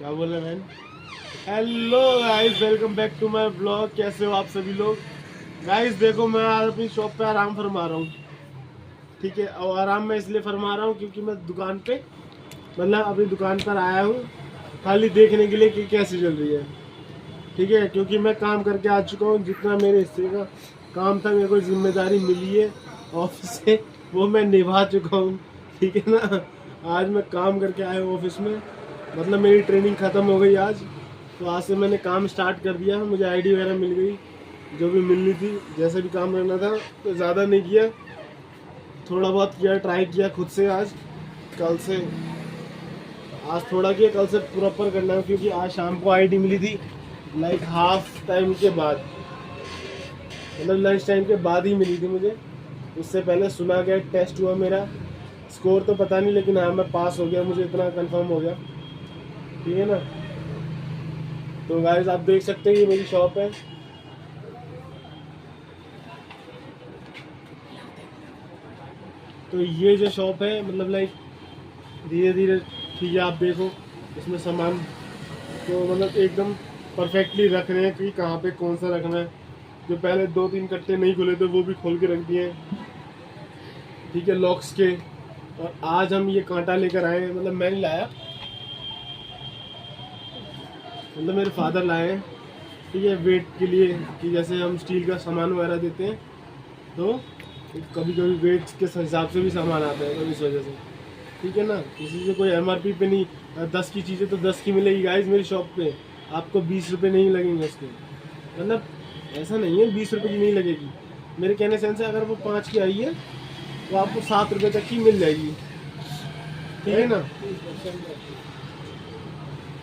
क्या बोल रहे हैं? Hello guys, welcome back to my blog. कैसे हो आप सभी लोग? गाइस देखो, मैं आज अपनी शॉप पे आराम फरमा रहा हूँ, ठीक है। और आराम में इसलिए फरमा रहा हूँ क्योंकि मैं दुकान पे मतलब अपनी दुकान पर आया हूँ खाली देखने के लिए कि कैसी चल रही है, ठीक है। क्योंकि मैं काम करके आ चुका हूँ, जितना मेरे हिस्से का काम था, मेरे को जिम्मेदारी मिली है ऑफिस से, वो मैं निभा चुका हूँ, ठीक है ना। आज मैं काम करके आया हूँ ऑफिस में, मतलब मेरी ट्रेनिंग ख़त्म हो गई आज। तो आज से मैंने काम स्टार्ट कर दिया। मुझे आईडी वगैरह मिल गई, जो भी मिलनी थी, जैसे भी काम करना था। तो ज़्यादा नहीं किया, थोड़ा बहुत किया, ट्राई किया खुद से। आज कल से आज थोड़ा किया, कल से प्रॉपर करना है, क्योंकि आज शाम को आईडी मिली थी लाइक हाफ टाइम के बाद, मतलब लंच टाइम के बाद ही मिली थी मुझे। उससे पहले सुना गया, टेस्ट हुआ मेरा, स्कोर तो पता नहीं, लेकिन हाँ मैं पास हो गया, मुझे इतना कंफर्म हो गया, ठीक है ना। तो गाइस आप देख सकते हैं ये मेरी शॉप है। तो ये जो शॉप है, मतलब लाइक धीरे धीरे, ठीक है, आप देखो इसमें सामान तो मतलब एकदम परफेक्टली रख रहे हैं कि कहाँ पे कौन सा रखना है। जो पहले 2-3 कट्टे नहीं खुले थे वो भी खोल के रख दिए, ठीक है, लॉक्स के। और आज हम ये कांटा लेकर आए हैं, मतलब मैं नहीं लाया, मतलब मेरे फादर लाए हैं, ठीक है, वेट के लिए, कि जैसे हम स्टील का सामान वगैरह देते हैं तो कभी कभी वेट के हिसाब से भी सामान आता है, तो इस वजह से, ठीक है ना। किसी से कोई एमआरपी पे नहीं, 10 की चीज़ें तो 10 की मिलेगी गाइस मेरी शॉप पे, आपको 20 रुपये नहीं लगेंगे उसके, मतलब ऐसा नहीं है 20 रुपये की नहीं लगेगी। मेरे कहने सेंस है, अगर वो 5 की आई है तो आपको 7 रुपये तक की मिल जाएगी, ठीक है ना।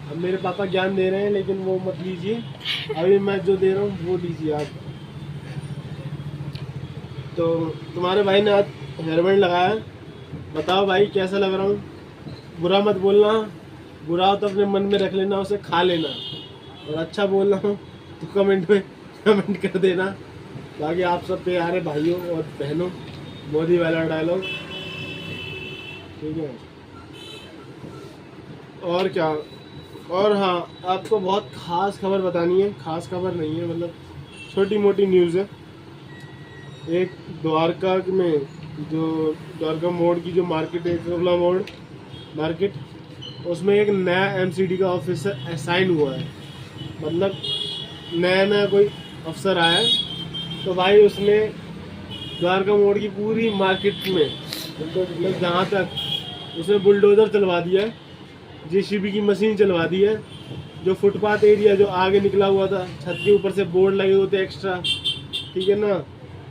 अब मेरे पापा ज्ञान दे रहे हैं, लेकिन वो मत लीजिए, अभी मैं जो दे रहा हूँ वो लीजिए आप। तो तुम्हारे भाई ने आज हेयरबैंड लगाया, बताओ भाई कैसा लग रहा हूँ? बुरा मत बोलना, बुरा हो तो अपने मन में रख लेना, उसे खा लेना, और अच्छा बोल रहा हूँ तो कमेंट में कमेंट कर देना। बाकी आप सब प्यारे भाइयों और बहनों, मोदी वाला डायलॉग, ठीक है। और क्या, और हाँ, आपको बहुत ख़ास खबर बतानी है, ख़ास खबर नहीं है, मतलब छोटी मोटी न्यूज़ है। एक द्वारका में, जो द्वारका मोड़ की जो मार्केट है, करोला मोड़ मार्केट, उसमें एक नया एमसीडी का ऑफिसर असाइन हुआ है, मतलब नया नया कोई अफसर आया है। तो भाई उसने द्वारका मोड़ की पूरी मार्केट में, मतलब जहाँ तक, उसने बुलडोज़र चलवा दिया है, जेसीबी की मशीन चलवा दी है। जो फुटपाथ एरिया जो आगे निकला हुआ था, छत के ऊपर से बोर्ड लगे होते एक्स्ट्रा, ठीक है ना,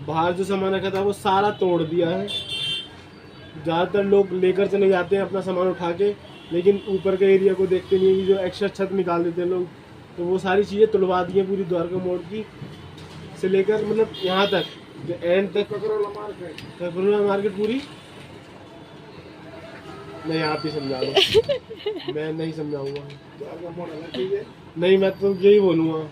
बाहर जो सामान रखा था वो सारा तोड़ दिया है। ज़्यादातर लोग लेकर चले जाते हैं अपना सामान उठा के, लेकिन ऊपर के एरिया को देखते नहीं है, कि जो एक्स्ट्रा छत निकाल देते हैं लोग। तो वो सारी चीज़ें तुड़वा दी हैं पूरी द्वारका मोड़ की से लेकर, मतलब यहाँ तक जो एंड तक, ककरोला मार्केट पूरी। नहीं आप ही समझा दो, मैं नहीं समझाऊंगा, नहीं मैं तो यही बोलूँगा,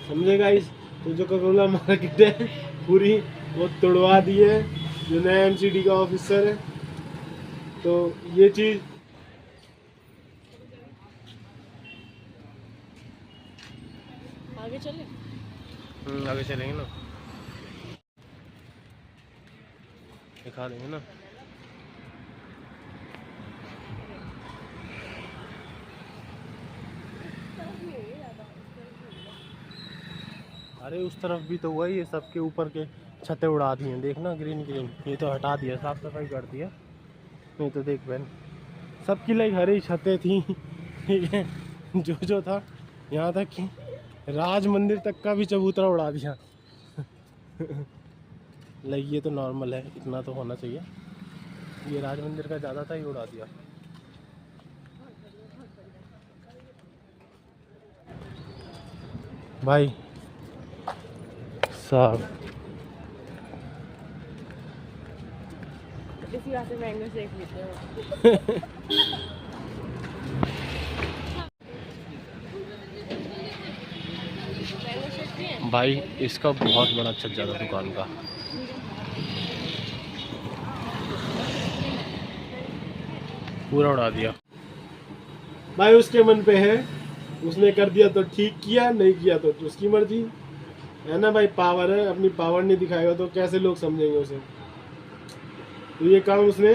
समझेगा इस। तो जो ककरोला मार्केट है पूरी, वो तोड़वा दी है जो नया एमसीडी का ऑफिसर है। तो ये चीज़ आगे चले, आगे चलेंगे ना, दिखा देंगे ना। अरे उस तरफ भी तो हुआ, ये सबके ऊपर के छतें उड़ा दी हैं, देखना ग्रीन ग्रीन, ये तो हटा दिया, साफ सफाई कर दिया। नहीं तो देख बहन, सबकी लाइक हरी छतें थी, ठीक है, जो था, यहाँ तक कि राज मंदिर तक का भी चबूतरा उड़ा दिया। लाइक ये तो नॉर्मल है, इतना तो होना चाहिए, ये राज मंदिर का ज़्यादा था, ही उड़ा दिया भाई साहब। इसी बात से मैंगो शेक पीते हो। मैंगो शेक पिए? भाई इसका बहुत बड़ा छज्जा था दुकान का, पूरा उड़ा दिया। भाई उसके मन पे है, उसने कर दिया तो ठीक किया, नहीं किया तो उसकी मर्जी है ना भाई। पावर है, अपनी पावर नहीं दिखाएगा तो कैसे लोग समझेंगे उसे। तो ये काम उसने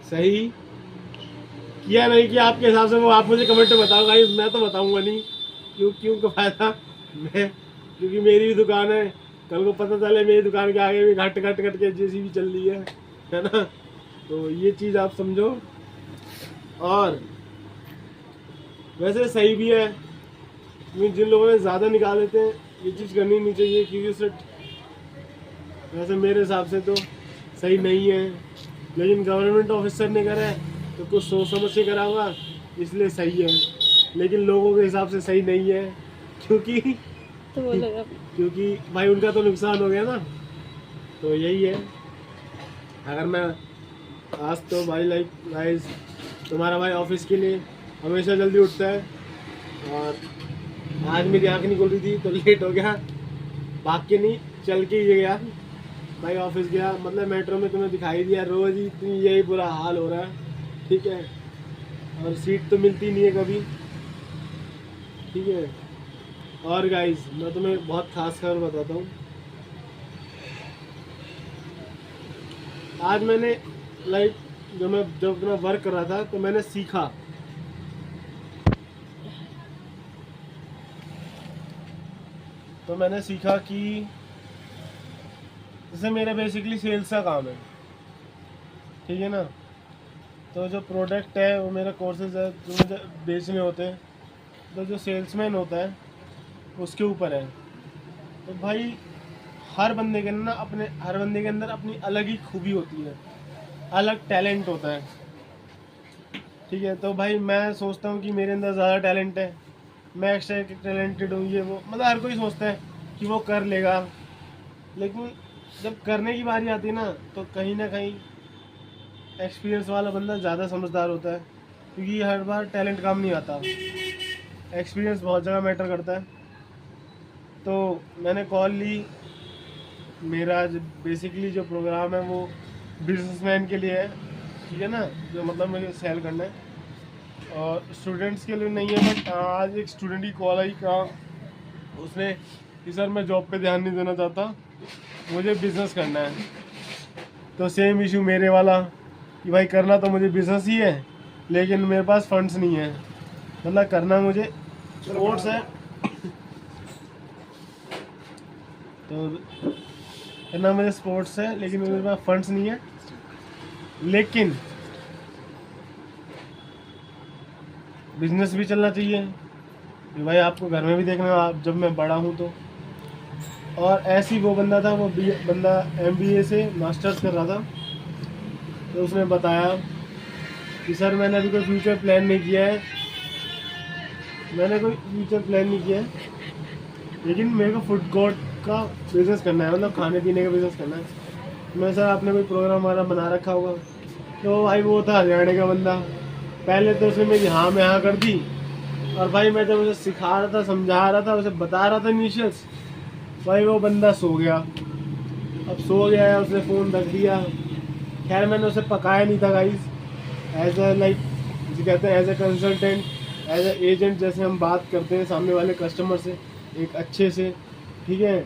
सही किया नहीं किया आपके हिसाब से, वो आप मुझे कमेंट में बताओ गाइस, मैं तो बताऊंगा नहीं। क्यों क्यों का फायदा, मैं क्योंकि मेरी भी दुकान है, कल को पता चले मेरी दुकान के आगे भी घट घट घट के जेसीबी चल रही है ना। तो ये चीज़ आप समझो। और वैसे सही भी है, क्योंकि जिन लोगों ने ज़्यादा निकाल लेते हैं ये चीज़ करनी नहीं चाहिए, क्योंकि उससे वैसे मेरे हिसाब से तो सही नहीं है। लेकिन गवर्नमेंट ऑफिसर ने करा है तो कुछ सोच समझ के करा होगा, इसलिए सही है। लेकिन लोगों के हिसाब से सही नहीं है, क्योंकि तो वो लगा क्योंकि भाई उनका तो नुकसान हो गया ना। तो यही है। अगर मैं आज तो भाई लाइक गाइस, तुम्हारा भाई ऑफिस के लिए हमेशा जल्दी उठता है, और आज मेरी आँख नहीं खुल रही थी तो लेट हो गया। भाग के नहीं, चल के ही गया भाई ऑफिस गया। मतलब मेट्रो में तुम्हें दिखाई दिया, रोज ही इतनी यही बुरा हाल हो रहा है, ठीक है। और सीट तो मिलती नहीं है कभी, ठीक है। और गाइस मैं तुम्हें बहुत खास खबर बताता हूँ। आज मैंने लाइक जब अपना वर्क कर रहा था तो मैंने सीखा, कि जैसे मेरा बेसिकली सेल्स का काम है, ठीक है ना। तो जो प्रोडक्ट है वो मेरा कोर्सेज है जो मुझे बेचने होते हैं, तो जो सेल्समैन होता है उसके ऊपर है। तो भाई हर बंदे के अंदर अपनी अलग ही खूबी होती है, अलग टैलेंट होता है, ठीक है। तो भाई मैं सोचता हूँ कि मेरे अंदर ज़्यादा टैलेंट है, मैं एक्स्ट्रा टैलेंटेड हूँ, ये वो मतलब हर कोई सोचता है कि वो कर लेगा। लेकिन जब करने की बारी आती है ना, तो कहीं ना कहीं एक्सपीरियंस वाला बंदा ज़्यादा समझदार होता है, क्योंकि हर बार टैलेंट काम नहीं आता, एक्सपीरियंस बहुत जगह मैटर करता है। तो मैंने कॉल ली, मेरा बेसिकली जो प्रोग्राम है वो बिजनेसमैन के लिए है, ठीक है ना, जो मतलब मुझे सेल करना है, और स्टूडेंट्स के लिए नहीं है। बट आज एक स्टूडेंट की कॉल आई, कहा उसने कि सर मैं जॉब पे ध्यान नहीं देना चाहता, मुझे बिज़नेस करना है। तो सेम इशू मेरे वाला कि भाई करना तो मुझे बिज़नेस ही है, लेकिन मेरे पास फंड्स नहीं है। मतलब करना मुझे स्पोर्ट्स है, तो करना मुझे स्पोर्ट्स है, लेकिन मेरे पास फंड्स नहीं है। लेकिन बिजनेस भी चलना चाहिए कि भाई आपको घर में भी देखना, आप जब मैं बड़ा हूँ तो। और ऐसी वो बंदा था, वो बंदा MBA से मास्टर्स कर रहा था। तो उसने बताया कि सर मैंने अभी कोई फ्यूचर प्लान नहीं किया है, लेकिन मेरे को फूड कोर्ट का बिज़नेस करना है, मतलब खाने पीने का बिज़नेस करना है। मैं सर आपने कोई प्रोग्राम हमारा बना रखा होगा। तो भाई वो था हरियाणा का बंदा, पहले तो उसने मेरी हाँ में हाँ कर दी, और भाई मैं जब उसे सिखा रहा था, समझा रहा था, उसे बता रहा था इनिशियल्स, भाई वो बंदा सो गया। अब सो गया है, उसने फ़ोन रख दिया। खैर मैंने उसे पकाया नहीं था गाइस, एज अ लाइक जिसे कहते हैं as a consultant, as a agent, जैसे हम बात करते हैं सामने वाले कस्टमर से एक अच्छे से, ठीक है,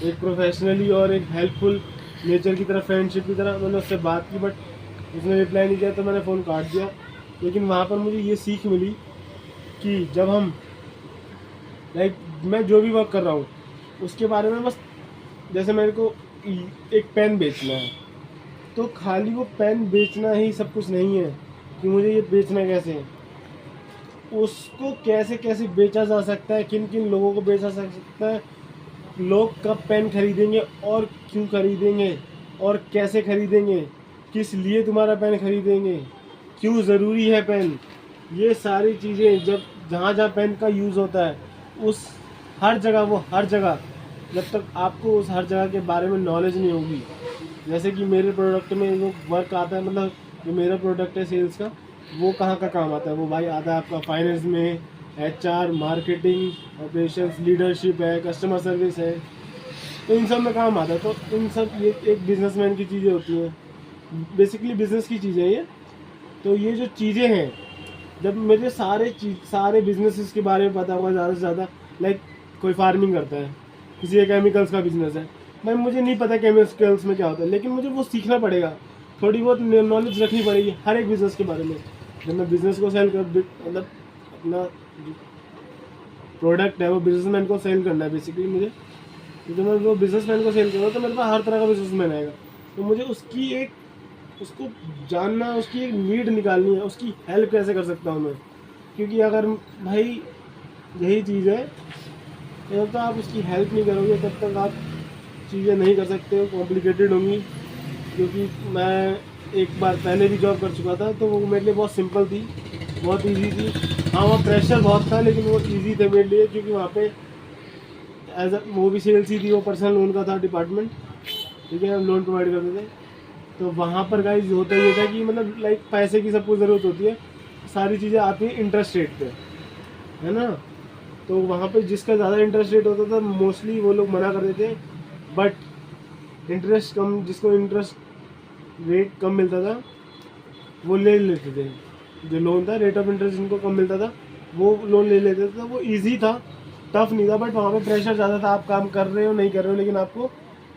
एक प्रोफेशनली और एक हेल्पफुल नेचर की तरह, फ्रेंडशिप की तरह मैंने उससे बात की। बट उसने रिप्लाई नहीं किया तो मैंने फ़ोन काट दिया। लेकिन वहाँ पर मुझे ये सीख मिली कि जब हम लाइक मैं जो भी वर्क कर रहा हूँ उसके बारे में बस, जैसे मेरे को एक पेन बेचना है, तो खाली वो पेन बेचना ही सब कुछ नहीं है कि मुझे ये बेचना कैसे है, उसको कैसे कैसे बेचा जा सकता है, किन किन लोगों को बेचा जा सकता है, लोग कब पेन खरीदेंगे और क्यों खरीदेंगे और कैसे खरीदेंगे, किस लिए तुम्हारा पेन खरीदेंगे, क्यों ज़रूरी है पेन। ये सारी चीज़ें जब जहाँ जहाँ पेन का यूज़ होता है उस हर जगह जब तक आपको उस हर जगह के बारे में नॉलेज नहीं होगी, जैसे कि मेरे प्रोडक्ट में जो वर्क आता है, मतलब जो मेरा प्रोडक्ट है सेल्स का, वो कहाँ का काम आता है, वो भाई आता है आपका फाइनेंस में, HR, मार्केटिंग, ऑपरेशंस, लीडरशिप है, कस्टमर सर्विस है, तो इन सब में काम आता है। तो इन सब ये एक बिजनेसमैन की चीज़ें होती हैं, बेसिकली बिजनेस की चीज़ें ये। तो ये जो चीज़ें हैं, जब मुझे सारे बिजनेसेस के बारे में पता होगा ज़्यादा से ज़्यादा, लाइक कोई फार्मिंग करता है, किसी का केमिकल्स का बिजनेस है, भाई मुझे नहीं पता केमिकल्स में क्या होता है, लेकिन मुझे वो सीखना पड़ेगा, थोड़ी बहुत नॉलेज रखनी पड़ेगी हर एक बिज़नेस के बारे में। जब मैं बिज़नेस को सेल कर, मतलब अपना प्रोडक्ट है वो बिजनेसमैन को सेल करना है बेसिकली मुझे, तो जब मैं वो बिजनेसमैन को सेल करूँगा तो मेरे पास हर तरह का बिजनेसमैन आएगा, तो मुझे उसको जानना, उसकी एक नीड निकालनी है, उसकी हेल्प कैसे कर सकता हूँ मैं, क्योंकि अगर भाई यही चीज़ है, जब तक आप उसकी हेल्प नहीं करोगे तब तक आप चीज़ें नहीं कर सकते हो, कॉम्प्लिकेटेड होंगी। क्योंकि मैं एक बार पहले भी जॉब कर चुका था, तो वो मेरे लिए बहुत सिंपल थी, बहुत इजी थी। हाँ वहाँ प्रेशर बहुत था, लेकिन वो इजी थे मेरे लिए, क्योंकि वहाँ पे एज वो भी सेल्स ही थी, वो पर्सनल लोन का था डिपार्टमेंट, ठीक है, हम लोन प्रोवाइड करते थे। तो वहाँ पर गाइस होता ये था कि मतलब लाइक पैसे की सबको ज़रूरत होती है, सारी चीज़ें आती हैं इंटरेस्ट रेट पे, है ना। तो वहाँ पे जिसका ज़्यादा इंटरेस्ट रेट होता था मोस्टली वो लोग मना कर देते, बट इंटरेस्ट कम, जिसको इंटरेस्ट रेट कम मिलता था वो ले लेते थे, जो लोन था रेट ऑफ इंटरेस्ट जिनको कम मिलता था वो लोन ले लेते थे। तो वो इजी था, टफ नहीं था, बट वहाँ पे प्रेशर ज़्यादा था, आप काम कर रहे हो नहीं कर रहे हो लेकिन आपको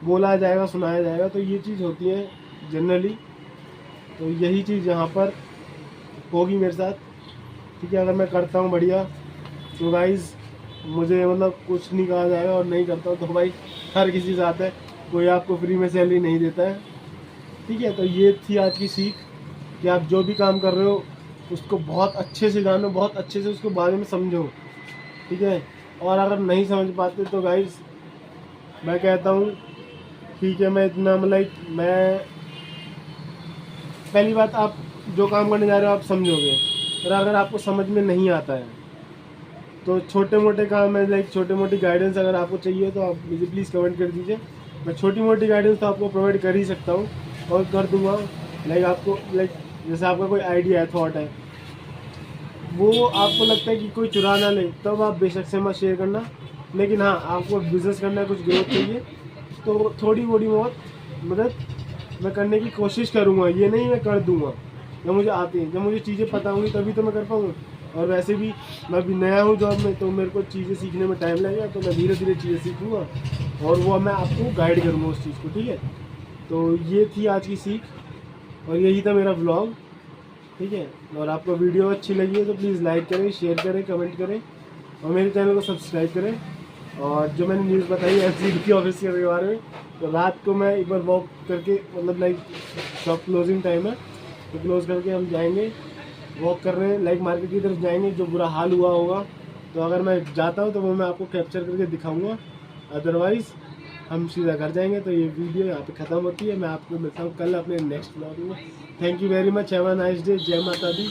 बोला जाएगा, सुनाया जाएगा। तो ये चीज़ होती है जनरली, तो यही चीज़ यहाँ पर होगी मेरे साथ, ठीक है। अगर मैं करता हूँ बढ़िया तो गाइज़ मुझे मतलब कुछ नहीं कहा जाएगा, और नहीं करता हूँ तो भाई हर किसी साथ है, कोई आपको फ्री में सैलरी नहीं देता है, ठीक है। तो ये थी आज की सीख कि आप जो भी काम कर रहे हो उसको बहुत अच्छे से जानो, बहुत अच्छे से उसके बारे में समझो, ठीक है। और अगर नहीं समझ पाते तो गाइज़ मैं कहता हूँ ठीक है, मैं इतना मतलब मैं पहली बात, आप जो काम करने जा रहे हो आप समझोगे, और अगर आपको समझ में नहीं आता है तो छोटे मोटे काम है, लाइक छोटी मोटी गाइडेंस अगर आपको चाहिए तो आप मुझे प्लीज़ कमेंट कर दीजिए। मैं छोटी मोटी गाइडेंस तो आपको प्रोवाइड कर ही सकता हूँ और कर दूँगा। लाइक आपको जैसे आपका कोई आइडिया है, थॉट है, वो आपको लगता है कि कोई चुरा ना ले, तब आप बेशक से मत शेयर करना। लेकिन हाँ, आपको बिज़नेस करना है, कुछ ग्रोथ चाहिए, तो थोड़ी मोड़ी बहुत मदद मैं करने की कोशिश करूँगा, ये नहीं मैं कर दूँगा। जब मुझे आती है, जब मुझे चीज़ें पता होंगी तभी तो मैं कर पाऊँगा। और वैसे भी मैं अभी नया हूँ जॉब में, तो मेरे को चीज़ें सीखने में टाइम लगेगा, तो मैं धीरे धीरे चीज़ें सीखूँगा और वो मैं आपको गाइड करूँगा उस चीज़ को, ठीक है। तो ये थी आज की सीख और यही था मेरा व्लॉग, ठीक है। और आपको वीडियो अच्छी लगी है तो प्लीज़ लाइक करें, शेयर करें, कमेंट करें और मेरे चैनल को सब्सक्राइब करें। और जो मैंने न्यूज़ बताई एफसीडी ऑफिस के बारे में, तो रात को मैं एक बार वॉक करके, मतलब लाइक शॉप क्लोजिंग टाइम है तो क्लोज़ करके हम जाएंगे, वॉक कर रहे हैं, लाइक मार्केट की तरफ जाएंगे, जो बुरा हाल हुआ होगा तो अगर मैं जाता हूँ तो वो मैं आपको कैप्चर करके दिखाऊंगा, अदरवाइज़ हम सीधा घर जाएंगे। तो ये वीडियो यहाँ पे ख़त्म होती है, मैं आपको मिलता हूँ कल अपने नेक्स्ट ब्लॉग में। Thank you very much, have a nice day, जय माता दी।